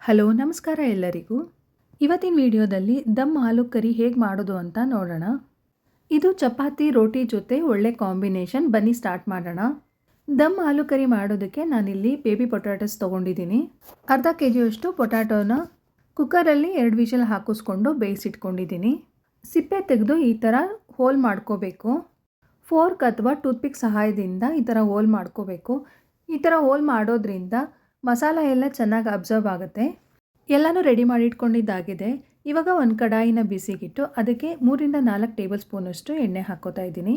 Hello ನಮಸ್ಕಾರ ಎಲ್ಲರಿಗೂ. ಇವತ್ತಿನ ವಿಡಿಯೋದಲ್ಲಿ ದಮ್ ಆಲೂ ಕರಿ ಹೇಗೆ ಮಾಡೋದು ಅಂತ ನೋಡೋಣ. ಇದು ಚಪಾತಿ ರೋಟಿ ಜೊತೆ ಒಳ್ಳೆ ಕಾಂಬಿನೇಷನ್. ಬನ್ನಿ ಸ್ಟಾರ್ಟ್ ಮಾಡೋಣ. ದಮ್ ಆಲೂ ಕರಿ ಮಾಡೋದಕ್ಕೆ ನಾನಿಲ್ಲಿ ಬೇಬಿ ಪೊಟ್ಯಾಟೋಸ್ ತೊಗೊಂಡಿದ್ದೀನಿ. ಅರ್ಧ kg ಪೊಟ್ಯಾಟೋನ ಕುಕ್ಕರಲ್ಲಿ 2 ವಿಷಲ್ ಹಾಕಿಸ್ಕೊಂಡು ಬೇಯಿಸಿಟ್ಕೊಂಡಿದ್ದೀನಿ. ಸಿಪ್ಪೆ ತೆಗೆದು ಈ ಥರ ಹೋಲ್ ಮಾಡ್ಕೋಬೇಕು. ಫೋರ್ಕ್ ಅಥವಾ ಟೂತ್ಪಿಕ್ ಸಹಾಯದಿಂದ ಈ ಥರ ಹೋಲ್ ಮಾಡ್ಕೋಬೇಕು. ಈ ಥರ ಹೋಲ್ ಮಾಡೋದ್ರಿಂದ ಮಸಾಲ ಎಲ್ಲ ಚೆನ್ನಾಗಿ ಅಬ್ಸರ್ವ್ ಆಗುತ್ತೆ. ಎಲ್ಲನೂ ರೆಡಿ ಮಾಡಿ ಇಟ್ಕೊಂಡಿದ್ದಾಗಿದೆ. ಇವಾಗ ಒಂದು ಕಡಾಯಿನ ಬಿಸಿಗಿಟ್ಟು ಅದಕ್ಕೆ 3 ರಿಂದ 4 ಟೇಬಲ್ ಸ್ಪೂನಷ್ಟು ಎಣ್ಣೆ ಹಾಕ್ಕೋತಾ ಇದ್ದೀನಿ.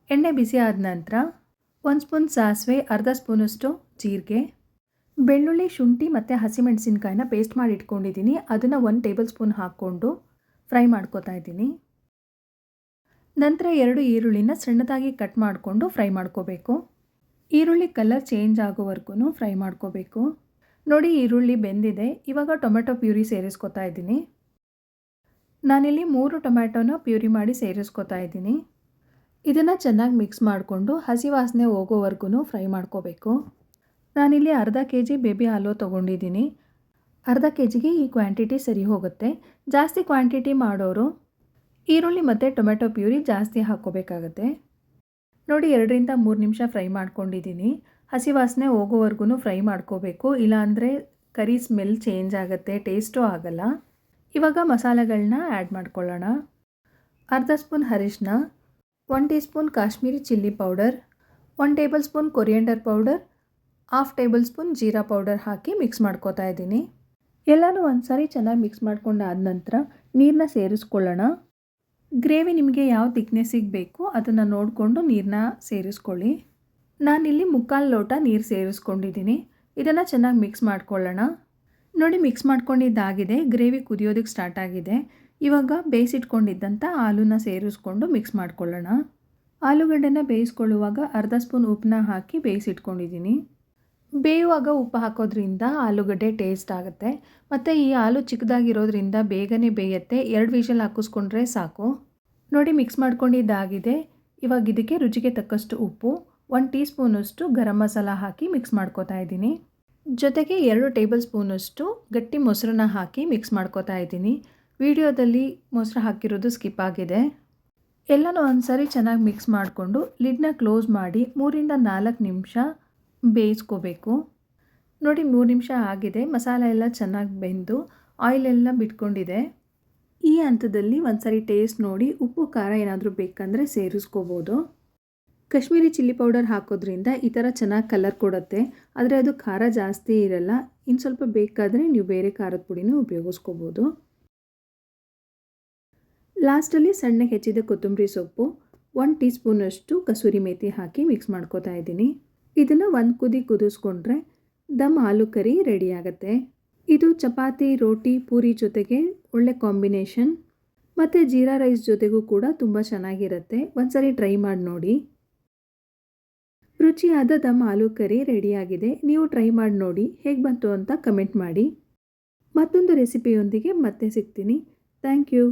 ಎಣ್ಣೆ ಬಿಸಿ ಆದ ನಂತರ 1 ಸ್ಪೂನ್ ಸಾಸಿವೆ, ಅರ್ಧ ಸ್ಪೂನಷ್ಟು ಜೀರಿಗೆ, ಬೆಳ್ಳುಳ್ಳಿ, ಶುಂಠಿ ಮತ್ತು ಹಸಿಮೆಣಸಿನ್ಕಾಯಿನ ಪೇಸ್ಟ್ ಮಾಡಿ ಇಟ್ಕೊಂಡಿದ್ದೀನಿ. ಅದನ್ನು 1 ಟೇಬಲ್ ಸ್ಪೂನ್ ಹಾಕ್ಕೊಂಡು ಫ್ರೈ ಮಾಡ್ಕೋತಾ ಇದ್ದೀನಿ. ನಂತರ 2 ಈರುಳ್ಳಿನ ಸಣ್ಣದಾಗಿ ಕಟ್ ಮಾಡಿಕೊಂಡು ಫ್ರೈ ಮಾಡ್ಕೋಬೇಕು. ಈರುಳ್ಳಿ ಕಲರ್ ಚೇಂಜ್ ಆಗೋವರೆಗೂ ಫ್ರೈ ಮಾಡ್ಕೋಬೇಕು. ನೋಡಿ, ಈರುಳ್ಳಿ ಬೆಂದಿದೆ. ಇವಾಗ ಟೊಮೆಟೊ ಪ್ಯೂರಿ ಸೇರಿಸ್ಕೊತಾ ಇದ್ದೀನಿ. ನಾನಿಲ್ಲಿ 3 ಟೊಮ್ಯಾಟೋನ ಪ್ಯೂರಿ ಮಾಡಿ ಸೇರಿಸ್ಕೊತಾ ಇದ್ದೀನಿ. ಇದನ್ನು ಚೆನ್ನಾಗಿ ಮಿಕ್ಸ್ ಮಾಡಿಕೊಂಡು ಹಸಿ ವಾಸನೆ ಹೋಗೋವರೆಗೂ ಫ್ರೈ ಮಾಡ್ಕೋಬೇಕು. ನಾನಿಲ್ಲಿ ಅರ್ಧ kg ಬೇಬಿ ಹಾಲು ತೊಗೊಂಡಿದ್ದೀನಿ. ಅರ್ಧ kgಗೆ ಈ ಕ್ವಾಂಟಿಟಿ ಸರಿ ಹೋಗುತ್ತೆ. ಜಾಸ್ತಿ ಕ್ವಾಂಟಿಟಿ ಮಾಡೋರು ಈರುಳ್ಳಿ ಮತ್ತು ಟೊಮೆಟೊ ಪ್ಯೂರಿ ಜಾಸ್ತಿ ಹಾಕ್ಕೋಬೇಕಾಗತ್ತೆ. ನೋಡಿ, 2 ರಿಂದ 3 ನಿಮಿಷ ಫ್ರೈ ಮಾಡ್ಕೊಂಡಿದ್ದೀನಿ. ಹಸಿ ವಾಸನೆ ಹೋಗೋವರೆಗೂ ಫ್ರೈ ಮಾಡ್ಕೋಬೇಕು, ಇಲ್ಲಾಂದರೆ ಕರಿ ಸ್ಮೆಲ್ ಚೇಂಜ್ ಆಗುತ್ತೆ, ಟೇಸ್ಟೂ ಆಗಲ್ಲ. ಇವಾಗ ಮಸಾಲೆಗಳನ್ನ ಆ್ಯಡ್ ಮಾಡ್ಕೊಳ್ಳೋಣ. ಅರ್ಧ ಸ್ಪೂನ್ ಅರಿಶಿನ, 1 teaspoon Kashmiri chilli powder, 1 tablespoon coriander powder, 1/2 tablespoon jeera powder ಹಾಕಿ ಮಿಕ್ಸ್ ಮಾಡ್ಕೋತಾ ಇದ್ದೀನಿ. ಎಲ್ಲನೂ ಒಂದು ಸಾರಿ ಚೆನ್ನಾಗಿ ಮಿಕ್ಸ್ ಮಾಡ್ಕೊಂಡಾದ ನಂತರ ನೀರನ್ನ ಸೇರಿಸ್ಕೊಳ್ಳೋಣ. ಗ್ರೇವಿ ನಿಮಗೆ ಯಾವ ಥಿಕ್ನೆಸ್ಸಿಗೆ ಬೇಕು ಅದನ್ನು ನೋಡಿಕೊಂಡು ನೀರನ್ನ ಸೇರಿಸ್ಕೊಳ್ಳಿ. ನಾನಿಲ್ಲಿ 3/4 ಲೋಟ ನೀರು ಸೇರಿಸ್ಕೊಂಡಿದ್ದೀನಿ. ಇದನ್ನು ಚೆನ್ನಾಗಿ ಮಿಕ್ಸ್ ಮಾಡ್ಕೊಳ್ಳೋಣ. ನೋಡಿ, ಮಿಕ್ಸ್ ಮಾಡ್ಕೊಂಡಿದ್ದಾಗಿದೆ. ಗ್ರೇವಿ ಕುದಿಯೋದಕ್ಕೆ ಸ್ಟಾರ್ಟ್ ಆಗಿದೆ. ಇವಾಗ ಬೇಯಿಸಿಟ್ಕೊಂಡಿದ್ದಂಥ ಆಲೂನ ಸೇರಿಸ್ಕೊಂಡು ಮಿಕ್ಸ್ ಮಾಡ್ಕೊಳ್ಳೋಣ. ಆಲೂಗಡ್ಡೆನ ಬೇಯಿಸ್ಕೊಳ್ಳುವಾಗ ಅರ್ಧ ಸ್ಪೂನ್ ಉಪ್ಪನ್ನ ಹಾಕಿ ಬೇಯಿಸಿಟ್ಕೊಂಡಿದ್ದೀನಿ. ಬೇಯುವಾಗ ಉಪ್ಪು ಹಾಕೋದ್ರಿಂದ ಆಲೂಗಡ್ಡೆ ಟೇಸ್ಟ್ ಆಗುತ್ತೆ. ಮತ್ತು ಈ ಆಲೂ ಚಿಕ್ಕದಾಗಿರೋದ್ರಿಂದ ಬೇಗನೆ ಬೇಯುತ್ತೆ. 2 ವಿಷಲ್ ಹಾಕಿಸ್ಕೊಂಡ್ರೆ ಸಾಕು. ನೋಡಿ, ಮಿಕ್ಸ್ ಮಾಡ್ಕೊಂಡಿದ್ದಾಗಿದೆ. ಇವಾಗ ಇದಕ್ಕೆ ರುಚಿಗೆ ತಕ್ಕಷ್ಟು ಉಪ್ಪು, 1 ಟೀ ಸ್ಪೂನಷ್ಟು ಗರಂ ಮಸಾಲ ಹಾಕಿ ಮಿಕ್ಸ್ ಮಾಡ್ಕೋತಾ ಇದ್ದೀನಿ. ಜೊತೆಗೆ 2 ಟೇಬಲ್ ಸ್ಪೂನಷ್ಟು ಗಟ್ಟಿ ಮೊಸರನ್ನ ಹಾಕಿ ಮಿಕ್ಸ್ ಮಾಡ್ಕೋತಾ ಇದ್ದೀನಿ. ವಿಡಿಯೋದಲ್ಲಿ ಮೊಸರು ಹಾಕಿರೋದು ಸ್ಕಿಪ್ ಆಗಿದೆ. ಎಲ್ಲನೂ ಒಂದು ಸಾರಿ ಚೆನ್ನಾಗಿ ಮಿಕ್ಸ್ ಮಾಡಿಕೊಂಡು ಲಿಡ್ನ ಕ್ಲೋಸ್ ಮಾಡಿ 3 ರಿಂದ 4 ನಿಮಿಷ ಬೇಯಿಸ್ಕೋಬೇಕು. ನೋಡಿ, 3 ನಿಮಿಷ ಆಗಿದೆ. ಮಸಾಲೆ ಎಲ್ಲ ಚೆನ್ನಾಗಿ ಬೆಂದು ಆಯಿಲೆಲ್ಲ ಬಿಟ್ಕೊಂಡಿದೆ. ಈ ಹಂತದಲ್ಲಿ ಒಂದು ಸಾರಿ ಟೇಸ್ಟ್ ನೋಡಿ, ಉಪ್ಪು ಖಾರ ಏನಾದರೂ ಬೇಕಂದರೆ ಸೇರಿಸ್ಕೋಬೋದು. ಕಾಶ್ಮೀರಿ ಚಿಲ್ಲಿ ಪೌಡರ್ ಹಾಕೋದ್ರಿಂದ ಈ ಥರ ಚೆನ್ನಾಗಿ ಕಲರ್ ಕೊಡುತ್ತೆ, ಆದರೆ ಅದು ಖಾರ ಜಾಸ್ತಿ ಇರಲ್ಲ. ಇನ್ನು ಸ್ವಲ್ಪ ಬೇಕಾದರೆ ನೀವು ಬೇರೆ ಖಾರದ ಪುಡಿನೂ ಉಪಯೋಗಿಸ್ಕೋಬೋದು. ಲಾಸ್ಟಲ್ಲಿ ಸಣ್ಣಗೆ ಹೆಚ್ಚಿದ ಕೊತ್ತಂಬರಿ ಸೊಪ್ಪು, 1 ಟೀ ಸ್ಪೂನಷ್ಟು ಕಸೂರಿ ಮೇಥಿ ಹಾಕಿ ಮಿಕ್ಸ್ ಮಾಡ್ಕೋತಾ ಇದ್ದೀನಿ. ಇದನ್ನು 1 ಕುದಿ ಕುದಿಸ್ಕೊಂಡ್ರೆ ದಮ್ ಆಲೂ ಕರಿ ರೆಡಿ ಆಗುತ್ತೆ. ಇದು ಚಪಾತಿ, ರೋಟಿ, ಪೂರಿ ಜೊತೆಗೆ ಒಳ್ಳೆ ಕಾಂಬಿನೇಷನ್. ಮತ್ತು ಜೀರಾ ರೈಸ್ ಜೊತೆಗೂ ಕೂಡ ತುಂಬ ಚೆನ್ನಾಗಿರುತ್ತೆ. ಒಂದು ಸಾರಿ ಟ್ರೈ ಮಾಡಿ ನೋಡಿ. ರುಚಿಯಾದ ದಮ್ ಆಲೂ ಕರಿ ರೆಡಿಯಾಗಿದೆ. ನೀವು ಟ್ರೈ ಮಾಡಿ ನೋಡಿ, ಹೇಗೆ ಬಂತು ಅಂತ ಕಮೆಂಟ್ ಮಾಡಿ. ಮತ್ತೊಂದು ರೆಸಿಪಿಯೊಂದಿಗೆ ಮತ್ತೆ ಸಿಗ್ತೀನಿ. Thank you.